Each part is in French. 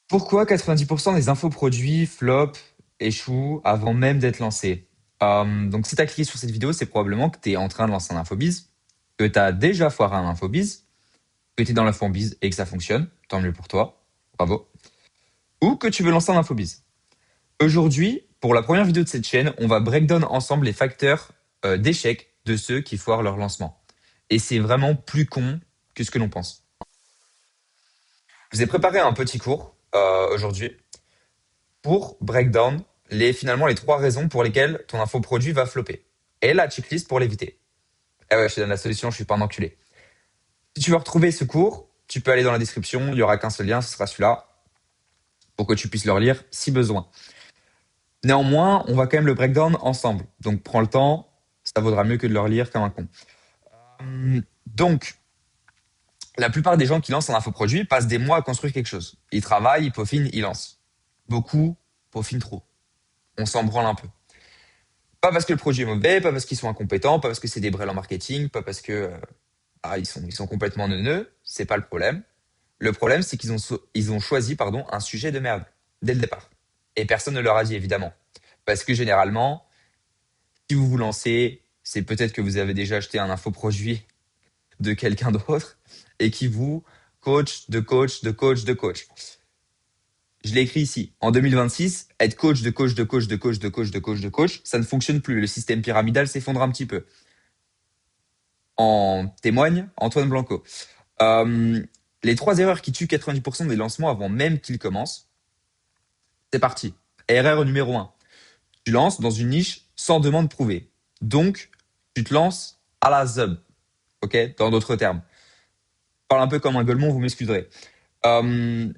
Pourquoi 90% des infoproduits flop, échouent avant même d'être lancés? Donc, si tu as cliqué sur cette vidéo, c'est probablement que tu es en train de lancer un infobiz, que tu as déjà foiré un infobiz, que tu es dans l'infobiz et que ça fonctionne. Tant mieux pour toi. Bravo. Ou que tu veux lancer un infobiz. Aujourd'hui, pour la première vidéo de cette chaîne, on va breakdown ensemble les facteurs d'échec de ceux qui foirent leur lancement. Et c'est vraiment plus con que ce que l'on pense. Je vous ai préparé un petit cours aujourd'hui pour breakdown finalement les trois raisons pour lesquelles ton infoproduit va flopper. Et la checklist pour l'éviter. Eh ouais, je te donne la solution, je suis pas un enculé. Si tu veux retrouver ce cours, tu peux aller dans la description, il y aura qu'un seul lien, ce sera celui-là, pour que tu puisses le relire si besoin. Néanmoins, on va quand même le breakdown ensemble. Donc prends le temps, ça vaudra mieux que de le relire comme un con. Donc, la plupart des gens qui lancent un infoproduit passent des mois à construire quelque chose. Ils travaillent, ils peaufinent, ils lancent. Beaucoup peaufinent trop. On s'en branle un peu. Pas parce que le produit est mauvais, pas parce qu'ils sont incompétents, pas parce que c'est des brels en marketing, pas parce que ils sont complètement neuneux. C'est pas le problème. Le problème, c'est qu'ils ont choisi un sujet de merde dès le départ. Et personne ne leur a dit, évidemment. Parce que généralement, si vous vous lancez, c'est peut-être que vous avez déjà acheté un infoproduit de quelqu'un d'autre et qui vous coach, de coach, de coach, de coach. Je l'ai écrit ici. En 2026, être coach, de coach, de coach, de coach, de coach, de coach, de coach, ça ne fonctionne plus. Le système pyramidal s'effondre un petit peu. En témoigne Antoine Blanco. Euh, les trois erreurs qui tuent 90% des lancements avant même qu'ils commencent. C'est parti. Erreur numéro un. Tu lances dans une niche sans demande prouvée. Donc, tu te lances à la zub. OK? Dans d'autres termes. Je parle un peu comme un golemon, vous m'excuserez. Euh,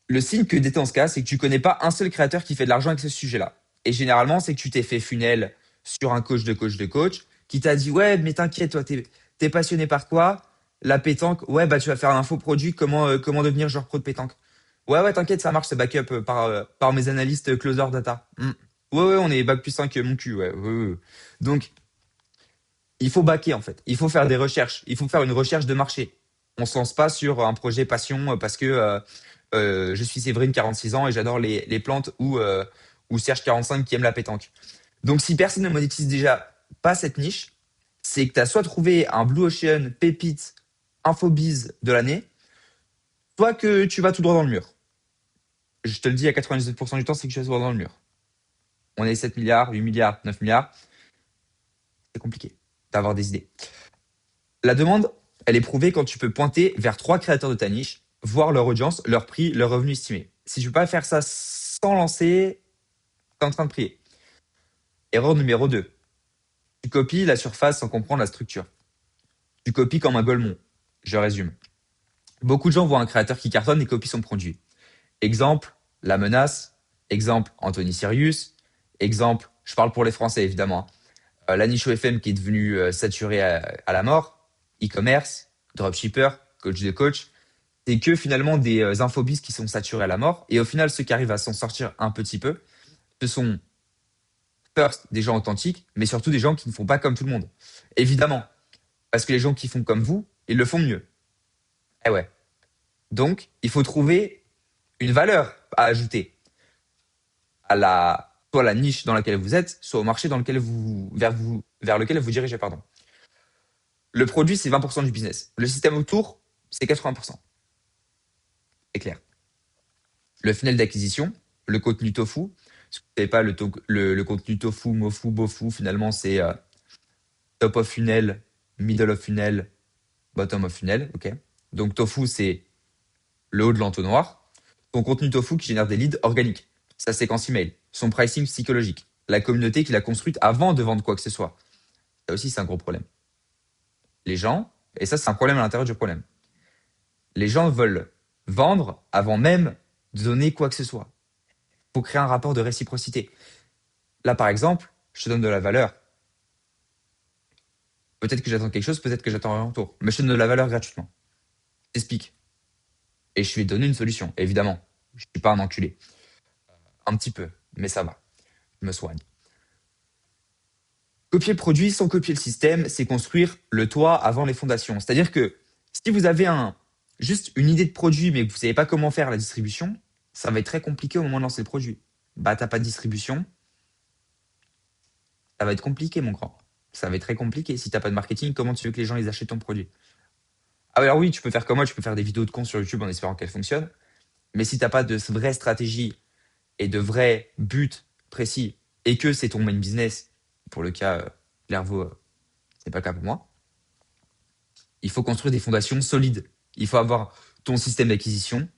le signe que d'être en ce cas, c'est que tu connais pas un seul créateur qui fait de l'argent avec ce sujet-là. Et généralement, c'est que tu t'es fait funnel sur un coach de coach de coach qui t'a dit ouais, mais t'inquiète, toi, t'es passionné par quoi? La pétanque. Ouais, bah tu vas faire un infoproduit. Comment devenir joueur pro de pétanque? Ouais, ouais, t'inquiète, ça marche, c'est backup par mes analystes closer data. Ouais, ouais, on est bac plus 5 mon cul, ouais, ouais, ouais. Donc, il faut backer en fait. Il faut faire des recherches. Il faut faire une recherche de marché. On se lance pas sur un projet passion parce que je suis Séverine, 46 ans et j'adore les plantes ou Serge 45 qui aime la pétanque. Donc si personne ne monétise déjà pas cette niche, c'est que tu as soit trouvé un Blue Ocean pépite infobiz de l'année, soit que tu vas tout droit dans le mur. Je te le dis à 97% du temps, c'est que tu vas tout droit dans le mur. On est 7 milliards, 8 milliards, 9 milliards. C'est compliqué d'avoir des idées. La demande, elle est prouvée quand tu peux pointer vers trois créateurs de ta niche, voir leur audience, leur prix, leur revenu estimé. Si tu peux pas faire ça sans lancer, t'es en train de prier. Erreur numéro 2. Tu copies la surface sans comprendre la structure. Tu copies comme un golemon. Je résume. Beaucoup de gens voient un créateur qui cartonne et copient son produit. Exemple, La Menace. Exemple, Anthony Sirius. Exemple, je parle pour les Français évidemment, la niche OFM qui est devenue saturée à la mort. E-commerce, dropshipper, coach de coach. C'est que finalement des infobis qui sont saturés à la mort. Et au final, ceux qui arrivent à s'en sortir un petit peu, ce sont first des gens authentiques, mais surtout des gens qui ne font pas comme tout le monde. Évidemment, parce que les gens qui font comme vous, ils le font mieux. Eh ouais. Donc, il faut trouver une valeur à ajouter à soit la niche dans laquelle vous êtes, soit au marché vers lequel vous dirigez, pardon. Le produit, c'est 20% du business. Le système autour, c'est 80%. C'est clair. Le funnel d'acquisition, le contenu tofu. Si vous ne savez pas, le contenu tofu, mofu, bofu, finalement, c'est top of funnel, middle of funnel, bottom of funnel. Ok. Donc tofu, c'est le haut de l'entonnoir. Ton contenu tofu qui génère des leads organiques. Sa séquence email, son pricing psychologique, la communauté qu'il a construite avant de vendre quoi que ce soit. Ça aussi, c'est un gros problème. Les gens, et ça, c'est un problème à l'intérieur du problème. Les gens veulent vendre avant même de donner quoi que ce soit. Il faut créer un rapport de réciprocité. Là, par exemple, je te donne de la valeur. Peut-être que j'attends quelque chose, peut-être que j'attends un retour. Mais je te donne de la valeur gratuitement. Je t'explique. Et je vais te donner une solution, évidemment. Je suis pas un enculé. Un petit peu, mais ça va. Je me soigne. Copier le produit sans copier le système, c'est construire le toit avant les fondations. C'est-à-dire que si vous avez juste une idée de produit, mais que vous savez pas comment faire la distribution, ça va être très compliqué au moment de lancer le produit. Bah, t'as pas de distribution, ça va être compliqué, mon grand. Ça va être très compliqué. Si t'as pas de marketing, comment tu veux que les gens ils achètent ton produit? Ah, alors oui, tu peux faire comme moi, tu peux faire des vidéos de con sur YouTube en espérant qu'elles fonctionnent. Mais si t'as pas de vraie stratégie et de vrais buts précis, et que c'est ton main business, pour le cas Clairvaux, c'est pas le cas pour moi, il faut construire des fondations solides. Il faut avoir ton système d'acquisition,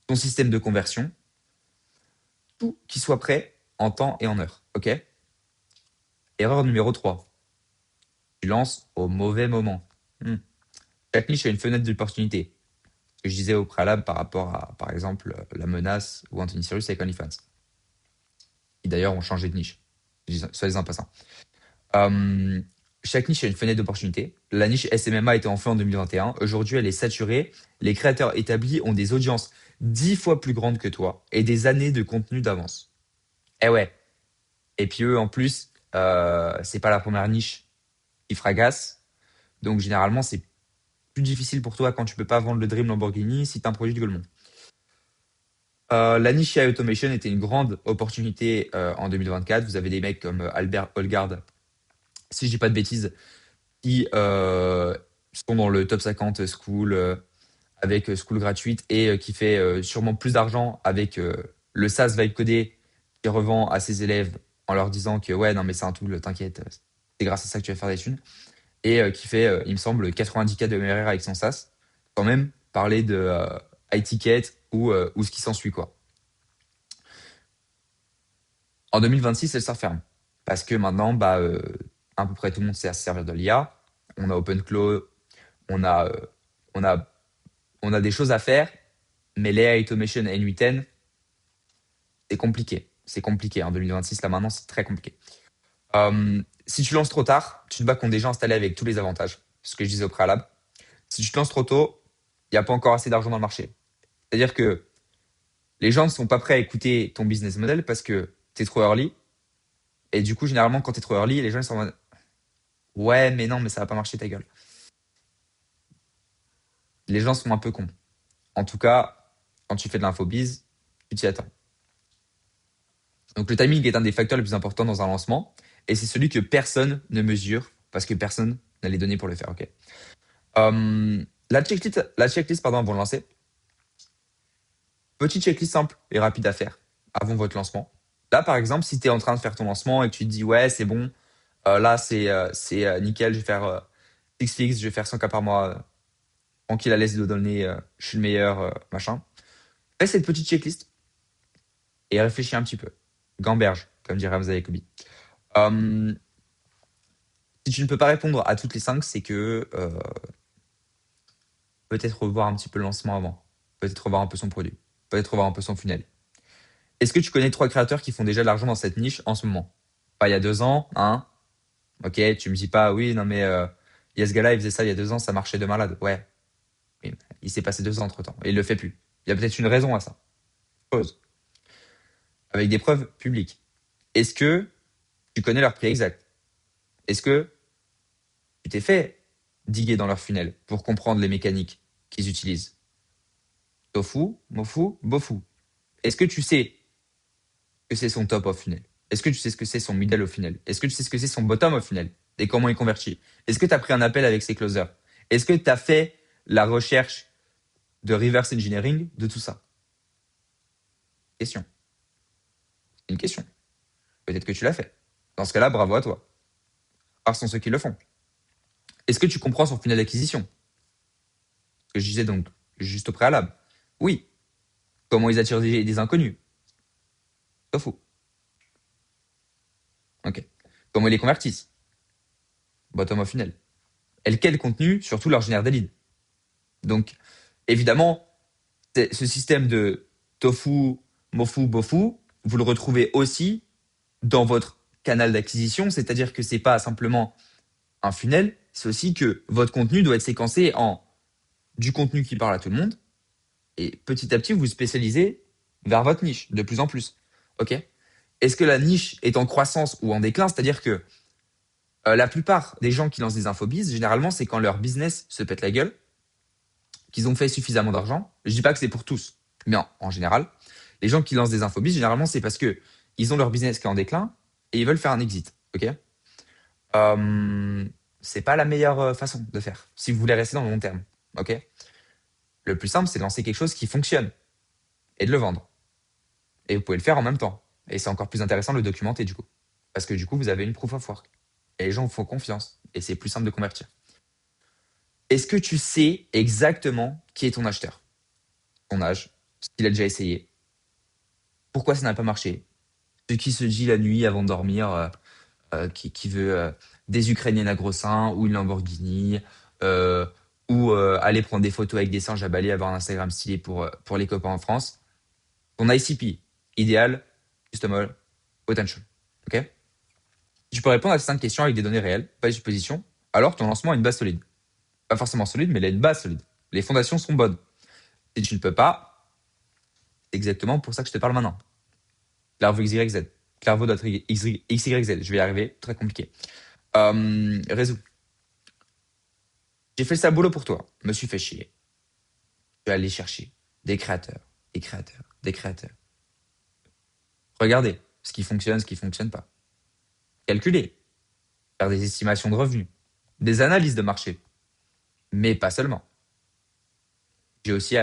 ton système de conversion, tout qui soit prêt en temps et en heure. OK? Erreur numéro 3. Tu lances au mauvais moment. Hmm. Chaque niche a une fenêtre d'opportunité. Ce que je disais au préalable par rapport à, par exemple, La Menace ou Anthony Cyrus avec OnlyFans, qui d'ailleurs ont changé de niche, soit les en passant. Euh, Chaque niche a une fenêtre d'opportunité. La niche SMMA a été en fait en 2021. Aujourd'hui, elle est saturée. Les créateurs établis ont des audiences 10 fois plus grandes que toi et des années de contenu d'avance. Eh ouais. Et puis eux, en plus, c'est pas la première niche qui fragasse. Donc généralement, c'est plus difficile pour toi quand tu peux pas vendre le Dream Lamborghini si tu as un produit de Goldman. La niche AI Automation était une grande opportunité en 2024. Vous avez des mecs comme Albert Holgard, si je dis pas de bêtises, qui sont dans le top 50 school avec school gratuite et qui fait sûrement plus d'argent avec le SaaS Vibe Codé qui revend à ses élèves en leur disant que ouais, non, mais c'est un tool, t'inquiète, c'est grâce à ça que tu vas faire des thunes. Et qui fait, il me semble, 90K de MRR avec son SaaS. Quand même, parler de iTicket ou ce qui s'ensuit, quoi. En 2026, elle se referme. Parce que maintenant, bah, à peu près tout le monde sait à se servir de l'IA. On a OpenClaw, on a, euh, on a, on a des choses à faire, mais l'AI Automation N8N, c'est compliqué. C'est compliqué. En 2026, là maintenant, c'est très compliqué. Si tu lances trop tard, tu te bats contre des gens installés avec tous les avantages. Ce que je disais au préalable. Si tu te lances trop tôt, il n'y a pas encore assez d'argent dans le marché. C'est-à-dire que les gens ne sont pas prêts à écouter ton business model parce que tu es trop early. Et du coup, généralement, quand tu es trop early, les gens ils sont en mode ouais, mais non, mais ça va pas marcher ta gueule. Les gens sont un peu cons. En tout cas, quand tu fais de l'infobiz, tu t'y attends. Donc le timing est un des facteurs les plus importants dans un lancement et c'est celui que personne ne mesure parce que personne n'a les données pour le faire. Ok. La checklist pardon, avant de lancer. Petite checklist simple et rapide à faire avant votre lancement. Là, par exemple, si tu es en train de faire ton lancement et que tu te dis ouais, c'est bon, là c'est nickel, je vais faire 6 fixes, je vais faire 100K par mois, tranquille à l'aise de donner, je suis le meilleur, machin. Fais cette petite checklist et réfléchis un petit peu. Gamberge, comme dirait Hamza Yacobi. Euh, Si tu ne peux pas répondre à toutes les 5, c'est que peut-être revoir un petit peu le lancement avant. Peut-être revoir un peu son produit. Peut-être revoir un peu son funnel. Est-ce que tu connais 3 créateurs qui font déjà de l'argent dans cette niche en ce moment? Pas il y a 2 ans, hein? Ok, tu me dis pas, oui, non mais il y a ce gars-là, il faisait ça il y a 2 ans, ça marchait de malade. Ouais, oui, il s'est passé 2 ans entre-temps et il le fait plus. Il y a peut-être une raison à ça. Pause. Avec des preuves publiques. Est-ce que tu connais leur prix exact? Est-ce que tu t'es fait diguer dans leur funnel pour comprendre les mécaniques qu'ils utilisent? Tofu, mofu, bofu. Est-ce que tu sais que c'est son top of funnel? Est-ce que tu sais ce que c'est son middle of funnel? Est-ce que tu sais ce que c'est son bottom of funnel? Et comment il convertit? Est-ce que tu as pris un appel avec ses closers? Est-ce que tu as fait la recherche de reverse engineering de tout ça? Question. Une question. Peut-être que tu l'as fait. Dans ce cas-là, bravo à toi. Rares sont ceux qui le font. Est-ce que tu comprends son funnel d'acquisition? Ce que je disais donc juste au préalable. Oui. Comment ils attirent des inconnus? Pas faux. Ok. Comment ils les convertissent? Bottom of funnel. Et quel contenu, surtout, leur génère des leads. Donc, évidemment, ce système de tofu, mofu, bofu, vous le retrouvez aussi dans votre canal d'acquisition, c'est-à-dire que c'est pas simplement un funnel, c'est aussi que votre contenu doit être séquencé en du contenu qui parle à tout le monde, et petit à petit, vous vous spécialisez vers votre niche, de plus en plus. OK? Est-ce que la niche est en croissance ou en déclin? C'est-à-dire que la plupart des gens qui lancent des infobiz, généralement, c'est quand leur business se pète la gueule, qu'ils ont fait suffisamment d'argent. Je dis pas que c'est pour tous, mais en général, les gens qui lancent des infobis, généralement, c'est parce que ils ont leur business qui est en déclin et ils veulent faire un exit. Ok. Euh, c'est pas la meilleure façon de faire si vous voulez rester dans le long terme. Ok. Le plus simple, c'est de lancer quelque chose qui fonctionne et de le vendre. Et vous pouvez le faire en même temps. Et c'est encore plus intéressant de le documenter du coup. Parce que du coup, vous avez une proof of work. Et les gens vous font confiance. Et c'est plus simple de convertir. Est-ce que tu sais exactement qui est ton acheteur? Son âge, ce qu'il a déjà essayé, pourquoi ça n'a pas marché, ce qui se dit la nuit avant de dormir, qui veut des Ukrainiennes à gros seins ou une Lamborghini, euh, ou aller prendre des photos avec des singes à Bali, avoir un Instagram stylé pour les copains en France. Ton ICP, idéal, customizable, potential. Ok. Tu peux répondre à certaines questions avec des données réelles, pas des suppositions. Alors ton lancement a une base solide. Pas forcément solide, mais il a une base solide. Les fondations sont bonnes. Si tu ne peux pas, c'est exactement pour ça que je te parle maintenant. Clairvaux XYZ. Clairvaux.xyz. Je vais y arriver. Très compliqué. Réseau. J'ai fait le sale boulot pour toi. Me suis fait chier. Je vais aller chercher des créateurs, des créateurs, des créateurs. Regardez ce qui fonctionne pas. Calculer. Faire des estimations de revenus. Des analyses de marché. Mais pas seulement. J'ai aussi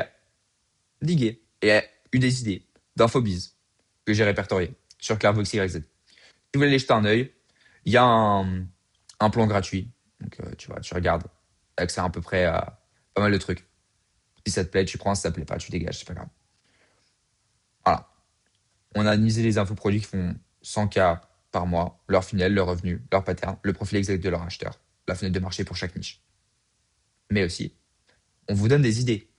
digué et eu des idées d'infobiz que j'ai répertoriées sur Clairvaux XYZ. Si vous voulez aller jeter un œil, il y a un plan gratuit. Donc, tu vois, tu regardes. T'as accès à peu près à pas mal de trucs. Si ça te plaît, tu prends. Si ça te plaît pas, tu dégages. C'est pas grave. Voilà. On a analysé les infoproduits qui font 100K par mois, leur funnel, leur revenu, leur pattern, le profil exact de leur acheteur, la fenêtre de marché pour chaque niche. Mais aussi, on vous donne des idées.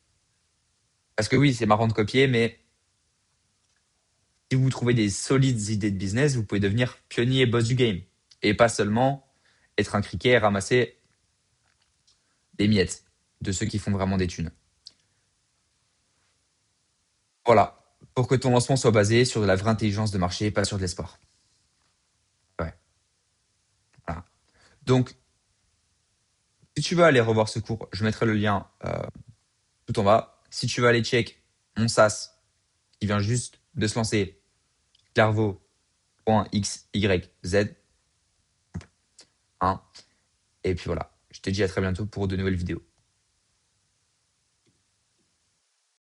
Parce que oui, c'est marrant de copier, mais si vous trouvez des solides idées de business, vous pouvez devenir pionnier et boss du game. Et pas seulement être un criquet et ramasser des miettes de ceux qui font vraiment des thunes. Voilà. Pour que ton lancement soit basé sur de la vraie intelligence de marché, pas sur de l'espoir. Ouais. Voilà. Donc, si tu veux aller revoir ce cours, je mettrai le lien tout en bas. Si tu veux aller check mon SaaS qui vient juste de se lancer, clairvaux.xyz, hein. Et puis voilà. Je te dis à très bientôt pour de nouvelles vidéos.